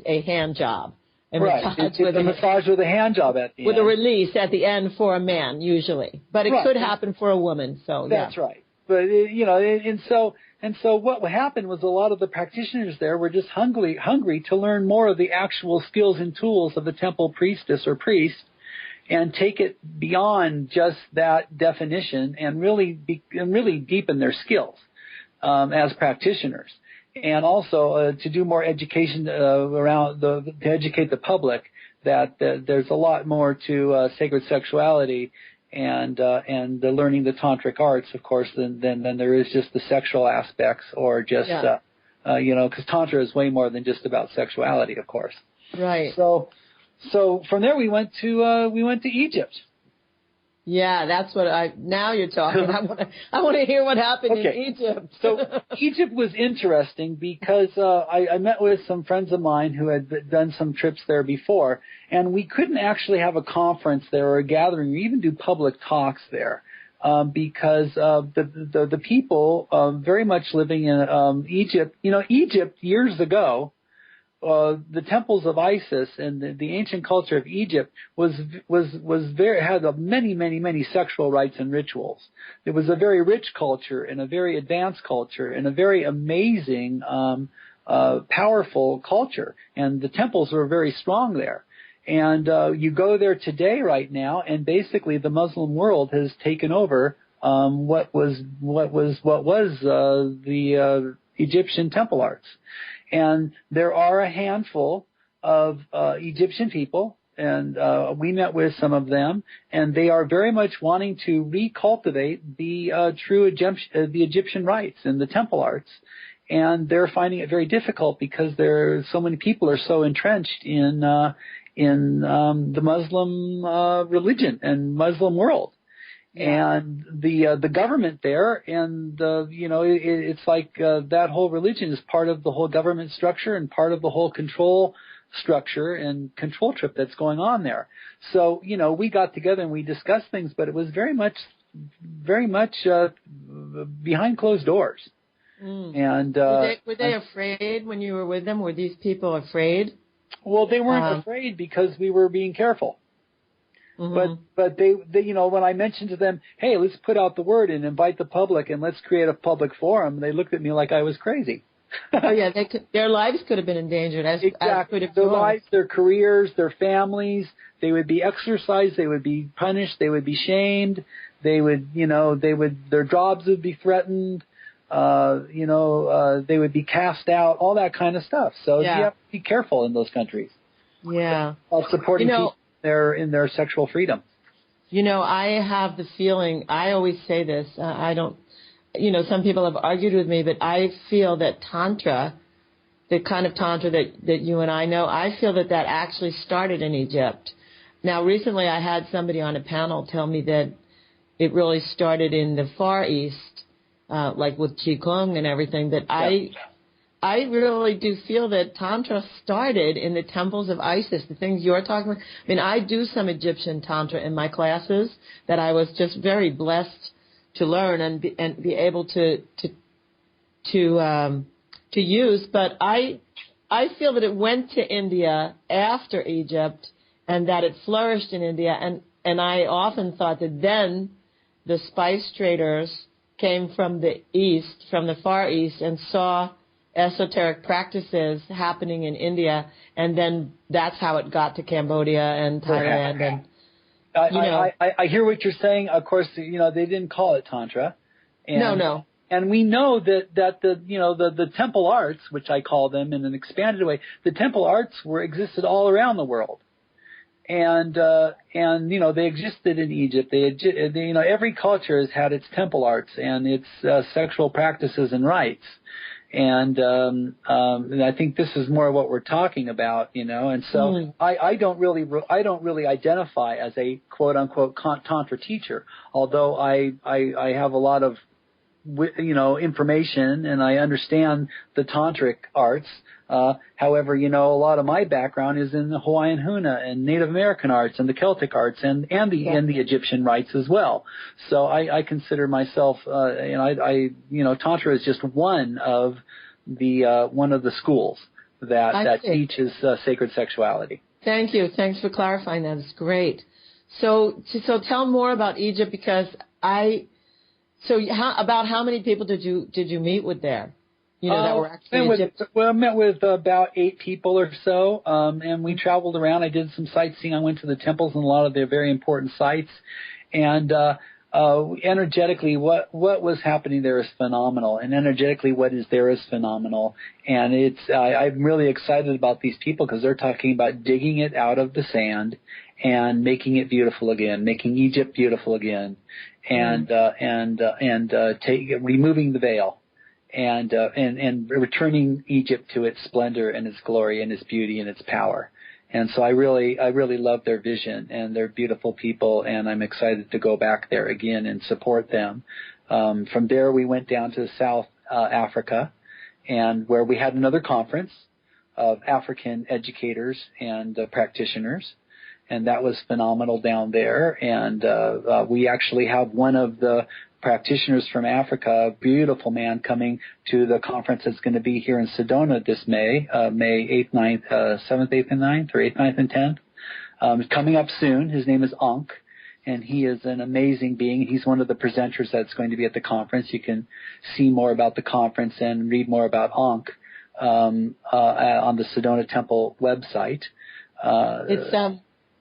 a hand job. Right. It's a massage with a hand job at the end. With a release at the end for a man, usually. But it could happen for a woman, so That's right. But, and so what happened was a lot of the practitioners there were just hungry to learn more of the actual skills and tools of the temple priestess or priest and take it beyond just that definition and really deepen their skills as practitioners. And also to do more education to educate the public that there's a lot more to sacred sexuality and the learning the tantric arts, of course, than there is just the sexual aspects or just because tantra is way more than just about sexuality, of course. Right. So from there we went to Egypt. Yeah, that's what now you're talking. I want to hear what happened in Egypt. So Egypt was interesting because I met with some friends of mine who had done some trips there before, and we couldn't actually have a conference there or a gathering or even do public talks there because the people very much living in Egypt. Egypt years ago. The temples of Isis and the ancient culture of Egypt had many sexual rites and rituals. It was a very rich culture and a very advanced culture and a very amazing, powerful culture. And the temples were very strong there. And you go there today, right now, and basically the Muslim world has taken over what was the Egyptian temple arts. And there are a handful of Egyptian people, and we met with some of them, and they are very much wanting to recultivate the true Egyptian rites and the temple arts. And they're finding it very difficult because so many people are so entrenched in the Muslim religion and Muslim world. And the government there, and it's like that whole religion is part of the whole government structure and part of the whole control structure and control trip that's going on there. So we got together and we discussed things, but it was very much behind closed doors. And were they afraid when you were with them? Were these people afraid? Well, they weren't afraid because we were being careful. Mm-hmm. But they when I mentioned to them, hey, let's put out the word and invite the public and let's create a public forum, they looked at me like I was crazy. Oh yeah, their lives could have been endangered. Exactly, their lives, their careers, their families. They would be exorcised. They would be punished. They would be shamed. They would, their jobs would be threatened. They would be cast out. All that kind of stuff. So you have to be careful in those countries. Yeah, while supporting people in their sexual freedom. I have the feeling, I always say this, I don't, some people have argued with me, but I feel that Tantra, the kind of Tantra that you and I know, I feel that actually started in Egypt. Now, recently I had somebody on a panel tell me that it really started in the Far East, like with Qigong and everything, but I really do feel that Tantra started in the temples of Isis, the things you're talking about. I mean, I do some Egyptian Tantra in my classes that I was just very blessed to learn and be able to use. But I feel that it went to India after Egypt and that it flourished in India. And I often thought that then the spice traders came from the East, from the Far East, and saw esoteric practices happening in India, and then that's how it got to Cambodia and Thailand. And I hear what you're saying. Of course, they didn't call it Tantra. And, no. And we know that the temple arts, which I call them in an expanded way, the temple arts existed all around the world. And they existed in Egypt. Every culture has had its temple arts and its sexual practices and rites. And I think this is more what we're talking about, and so I don't really identify as a quote unquote Tantra teacher, although I have a lot of information and I understand the tantric arts. However, a lot of my background is in the Hawaiian Huna and Native American arts and the Celtic arts and the Egyptian rites as well. So I consider myself, Tantra is just one of the schools that teaches sacred sexuality. Thank you. Thanks for clarifying that. It's great. So tell more about Egypt, because about how many people did you meet with there? That were actually Egyptian. I met with about 8 people or so, and we traveled around. I did some sightseeing. I went to the temples and a lot of their very important sites, and energetically, what was happening there is phenomenal, and energetically, what is there is phenomenal. And I'm really excited about these people because they're talking about digging it out of the sand and making it beautiful again, making Egypt beautiful again, and removing the veil. And returning Egypt to its splendor and its glory and its beauty and its power. And so I really love their vision, and they're beautiful people, and I'm excited to go back there again and support them. From there, we went down to South Africa, and where we had another conference of African educators and practitioners, and that was phenomenal down there. And we actually have one of the practitioners from Africa, a beautiful man, coming to the conference that's going to be here in Sedona this May 8th, 9th, 7th, 8th, and 9th, or 8th, 9th, and 10th. Coming up soon. His name is Ankh, and he is an amazing being. He's one of the presenters that's going to be at the conference. You can see more about the conference and read more about Ankh on the Sedona Temple website.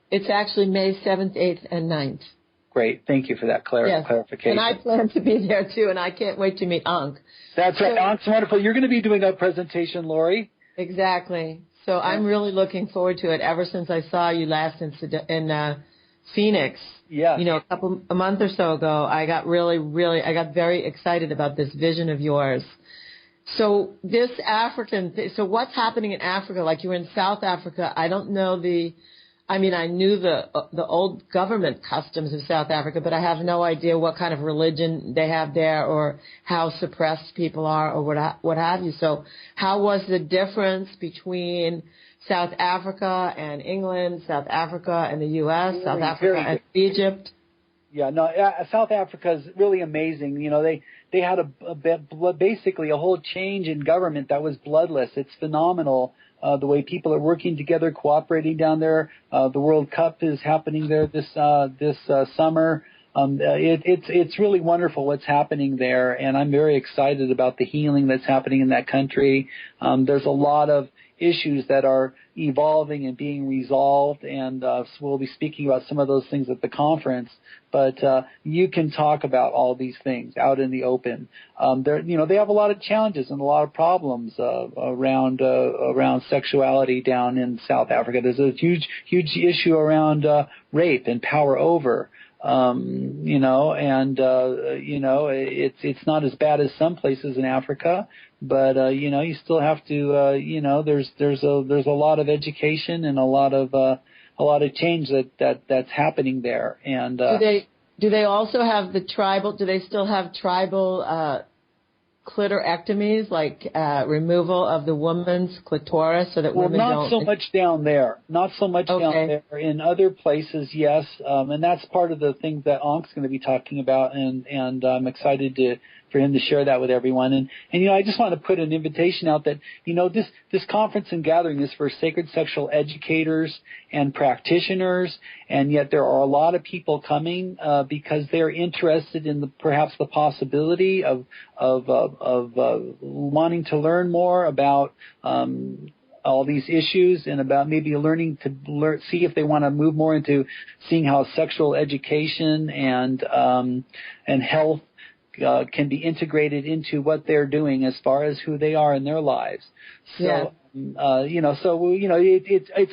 It's actually May 7th, 8th, and 9th. Great. Thank you for that clarification. And I plan to be there, too, and I can't wait to meet Ankh. That's right. Ankh's wonderful. You're going to be doing a presentation, Laurie. Exactly. So I'm really looking forward to it ever since I saw you last in Phoenix. Yeah. A month or so ago, I got very excited about this vision of yours. So what's happening in Africa? Like, you were in South Africa. I don't know I knew the old government customs of South Africa, but I have no idea what kind of religion they have there or how suppressed people are or what have you. So how was the difference between South Africa and England, South Africa and the U.S., South Africa and Egypt? Yeah, no, South Africa is really amazing. They had basically a whole change in government that was bloodless. It's phenomenal. The way people are working together, cooperating down there. The World Cup is happening there this summer. It's really wonderful what's happening there, and I'm very excited about the healing that's happening in that country. There's a lot of issues that are evolving and being resolved, and so we'll be speaking about some of those things at the conference. But you can talk about all these things out in the open. They have a lot of challenges and a lot of problems around sexuality down in South Africa. There's a huge issue around rape and power over. It's not as bad as some places in Africa, but you still have to there's a lot of education and a lot of change that's happening there. And do they also have do they still have tribal clitorectomies, like removal of the woman's clitoris so that women don't... Not so much down there. Down there. In other places, yes. And that's part of the things that Ankh's going to be talking about, and I'm excited for him to share that with everyone. And I just want to put an invitation out that, this conference and gathering is for sacred sexual educators and practitioners, and yet there are a lot of people coming because they're interested in perhaps the possibility of wanting to learn more about all these issues, and about maybe learning to see if they want to move more into seeing how sexual education and health can be integrated into what they're doing as far as who they are in their lives. So, it's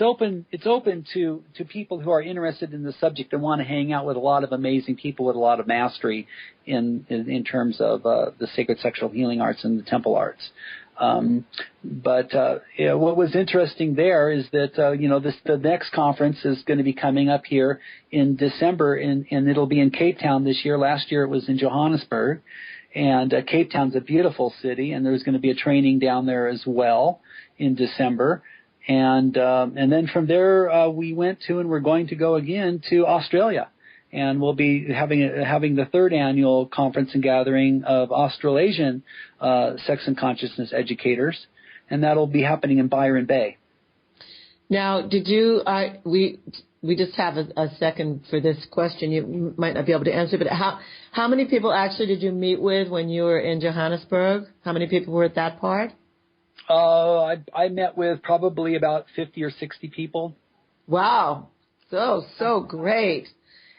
open to people who are interested in the subject and want to hang out with a lot of amazing people with a lot of mastery in terms of the sacred sexual healing arts and the temple arts. What was interesting there is that the next conference is going to be coming up here in December, and it'll be in Cape Town this year. Last year it was in Johannesburg, and Cape Town's a beautiful city, and there's going to be a training down there as well in December. And then from there we went to, and we're going to go again to Australia. And we'll be having the third annual conference and gathering of Australasian sex and consciousness educators. and that'll be happening in Byron Bay. Now, did you? We just have a second for this question. You might not be able to answer, but how many people actually did you meet with when you were in Johannesburg? How many people were at that part? I met with probably about 50 or 60 people. Wow, so great.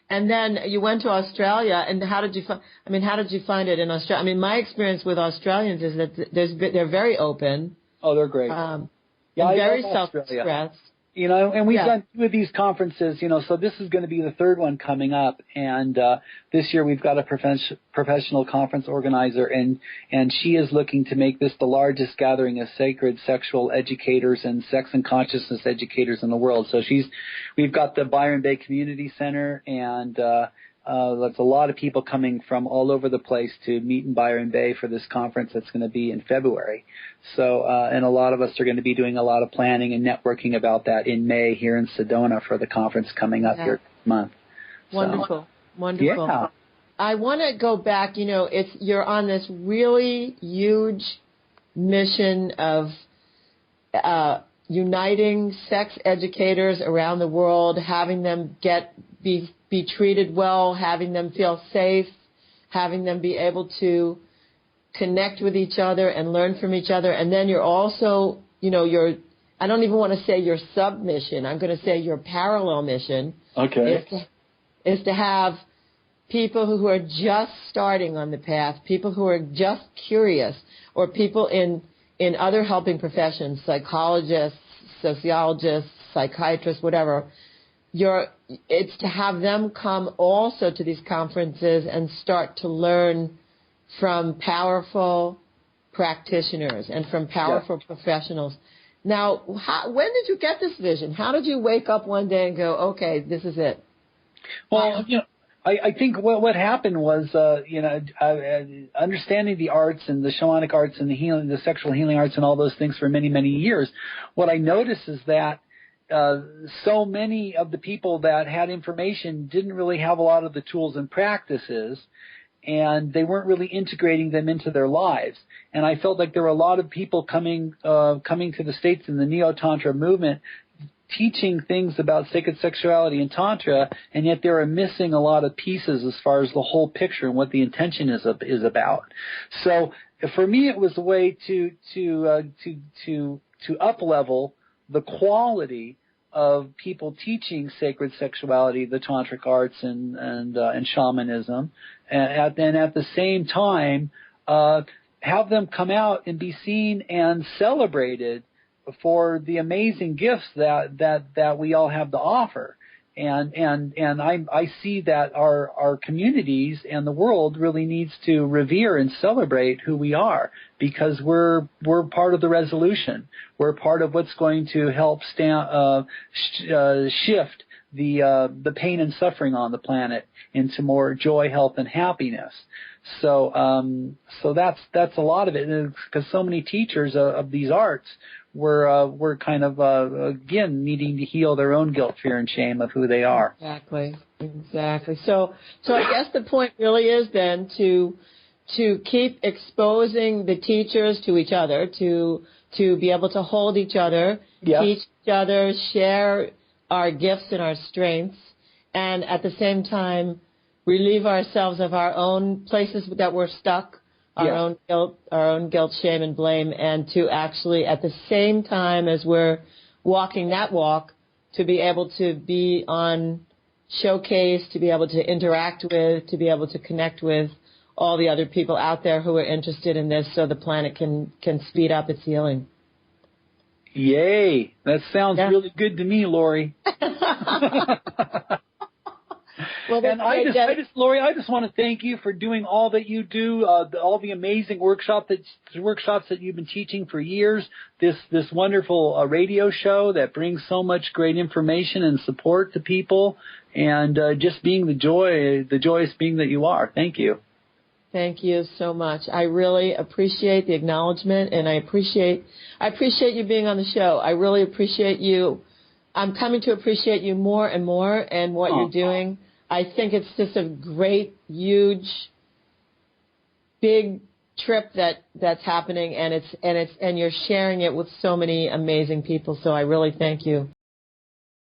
And then you went to Australia, and how did you find it in Australia? I mean, my experience with Australians is that they're very open. Oh, they're great. And very self-expressed. You know, and we've done 2 of these conferences, you know, so this is going to be the 3rd one coming up. And this year we've got a professional conference organizer, and she is looking to make this the largest gathering of sacred sexual educators and sex and consciousness educators in the world. So we've got the Byron Bay Community Center, and there's a lot of people coming from all over the place to meet in Byron Bay for this conference that's going to be in February. So, and a lot of us are going to be doing a lot of planning and networking about that in May here in Sedona for the conference coming up here this month. Wonderful. Wonderful. Yeah. I want to go back, you know, you're on this really huge mission of uniting sex educators around the world, having them be treated well, having them feel safe, having them be able to connect with each other and learn from each other. And then you're also, you know, I don't even want to say your submission. I'm going to say your parallel mission. Okay. Is to have people who are just starting on the path, people who are just curious, or people in other helping professions, psychologists, sociologists, psychiatrists, whatever. It's to have them come also to these conferences and start to learn from powerful practitioners and from powerful professionals. Now, when did you get this vision? How did you wake up one day and go, okay, this is it? Well, you know, I think what happened was, understanding the arts and the shamanic arts and the sexual healing arts and all those things for many, many years, what I noticed is that so many of the people that had information didn't really have a lot of the tools and practices, and they weren't really integrating them into their lives. And I felt like there were a lot of people coming to the States in the Neo-Tantra movement, teaching things about sacred sexuality and Tantra, and yet they were missing a lot of pieces as far as the whole picture and what the intention is about. So for me, it was a way to up-level the quality of people teaching sacred sexuality, the tantric arts, and shamanism, and at the same time have them come out and be seen and celebrated for the amazing gifts that we all have to offer. And I see that our communities and the world really needs to revere and celebrate who we are, because we're part of the resolution. We're part of what's going to help shift the pain and suffering on the planet into more joy, health, and happiness. So that's a lot of it, because so many teachers of these arts were kind of again needing to heal their own guilt, fear, and shame of who they are. Exactly. So I guess the point really is then to keep exposing the teachers to each other, to be able to hold each other, teach each other, share our gifts and our strengths, and at the same time relieve ourselves of our own places that we're stuck, our own guilt, shame, and blame, and to actually, at the same time as we're walking that walk, to be able to be on showcase, to be able to interact with, to be able to connect with all the other people out there who are interested in this, so the planet can speed up its healing. Yay! That sounds really good to me, Laurie. Well, and Laurie, I just want to thank you for doing all that you do, all the amazing workshops that you've been teaching for years. This wonderful radio show that brings so much great information and support to people, and just being the joyous being that you are. Thank you. Thank you so much. I really appreciate the acknowledgement, and I appreciate you being on the show. I really appreciate you. I'm coming to appreciate you more and more, and what you're doing. I think it's just a great, huge, big trip that's happening, and you're sharing it with so many amazing people. So I really thank you.